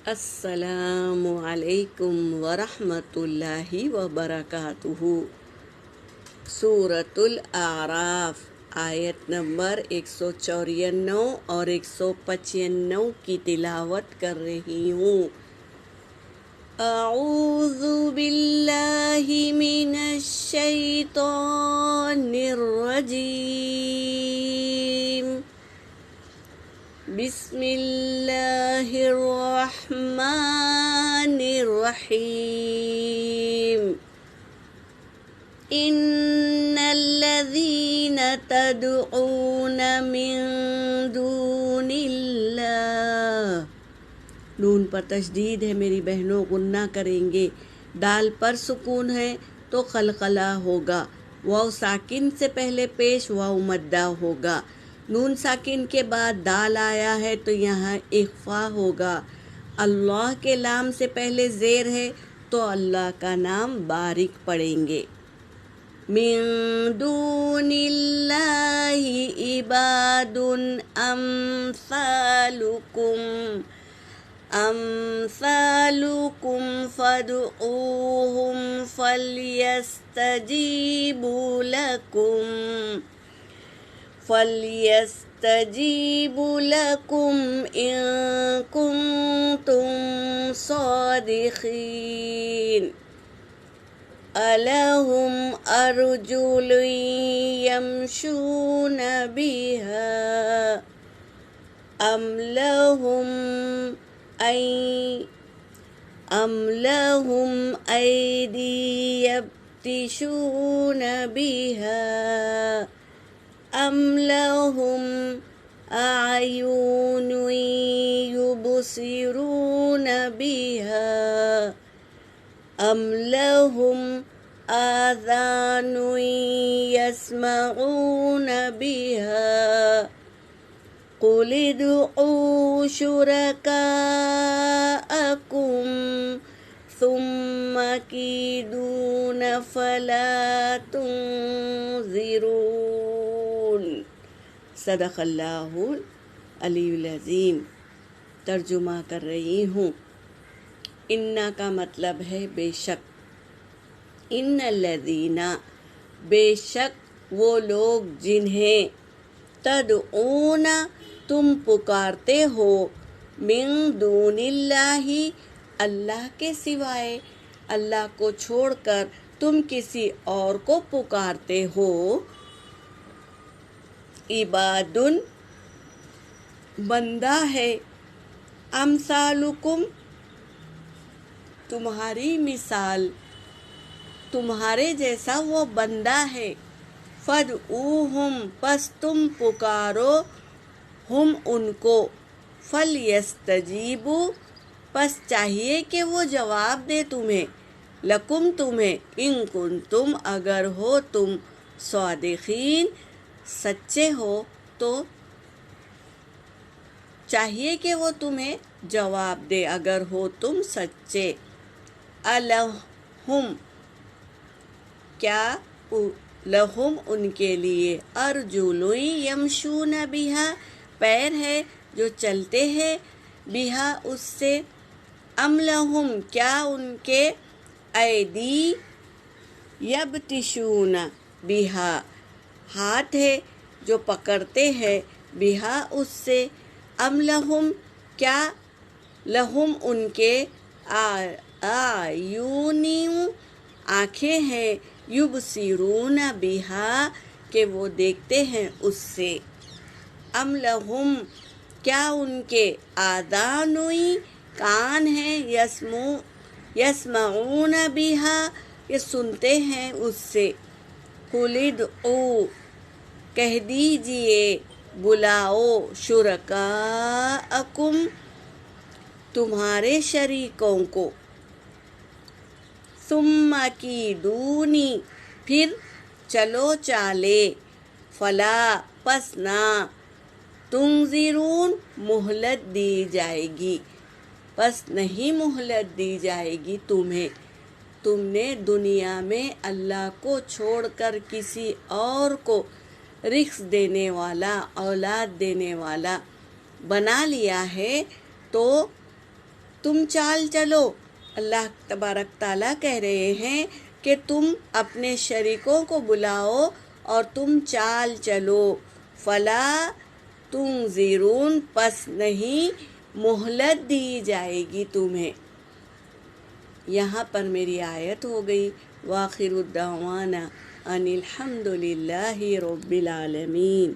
السلام علیکم ورحمۃ اللہ وبرکاتہ۔ سورۃ الاعراف آیت نمبر 194 اور 195 کی تلاوت کر رہی ہوں۔ اعوذ باللہ من الشیطان الرجیم، بسم اللہ الرحمن الرحیم۔ ان الذین تدعون من دون اللہ، نون پر تشدید ہے میری بہنوں، غنہ کریں گے۔ دال پر سکون ہے تو قلقلہ ہوگا، واو ساکن سے پہلے پیش واو مدہ ہوگا۔ نون ساکن کے بعد دال آیا ہے تو یہاں اخفا ہوگا۔ اللہ کے لام سے پہلے زیر ہے تو اللہ کا نام باریک پڑھیں گے۔ من دون اللہ عباد امثالکم فادعوہم فلیستجیبوا لکم ان کنتم صادقین۔ الہم ارجل یمشون بہا ام لہم ایدی یبطشون بہا ام لہم اعین یبصرون بہا ام لہم آذان یسمعون بہا قل ادعوا شرکاءکم ثم کیدون فلا تنظرون۔ صدق اللہ العلی العظیم۔ ترجمہ کر رہی ہوں۔ انا کا مطلب ہے بے شک، ان الذین بے شک وہ لوگ جنہیں تدعون تم پکارتے ہو، من دون اللہ اللہ کے سوائے، اللہ کو چھوڑ کر تم کسی اور کو پکارتے ہو، عباد بندہ ہے، امثالکم تمہاری مثال، تمہارے جیسا وہ بندہ ہے، فادعوہم پس تم پکارو ہم ان کو، فلیستجیبوا پس چاہیے کہ وہ جواب دے تمہیں، لکم تمہیں، ان کنتم اگر ہو تم، صادقین سچے ہو تو چاہیے کہ وہ تمہیں جواب دے اگر ہو تم سچے۔ الہم کیا لہم ان کے لیے، ارجل یمشون بہا پیر ہے جو چلتے ہیں، بہا اس سے، ام لہم کیا ان کے، ایدی یبطشون بہا ہاتھ ہے جو پکڑتے ہیں، بہا اس سے، ام لہم کیا لہم ان کے، اعین آنکھیں ہیں، یبصرون بہا کہ وہ دیکھتے ہیں اس سے، ام لہم کیا ان کے، آذان کان ہیں، یسمعون بہا یہ سنتے ہیں اس سے، قل ادعوا کہہ دیجئے، بلاؤ، شرکاءکم تمہارے شریکوں کو، ثم کیدونی پھر چلو چالے، فلا پس نہ، تنظرون مہلت دی جائے گی، پس نہیں مہلت دی جائے گی تمہیں، تم نے دنیا میں اللہ کو چھوڑ کر کسی اور کو رزق دینے والا، اولاد دینے والا بنا لیا ہے تو تم چال چلو۔ اللہ تبارک تعالیٰ کہہ رہے ہیں کہ تم اپنے شریکوں کو بلاؤ اور تم چال چلو۔ فلا تنظرون، پس نہیں مہلت دی جائے گی تمہیں۔ یہاں پر میری آیت ہو گئی۔ وآخر الدعوانا ان الحمد للہ رب العالمین۔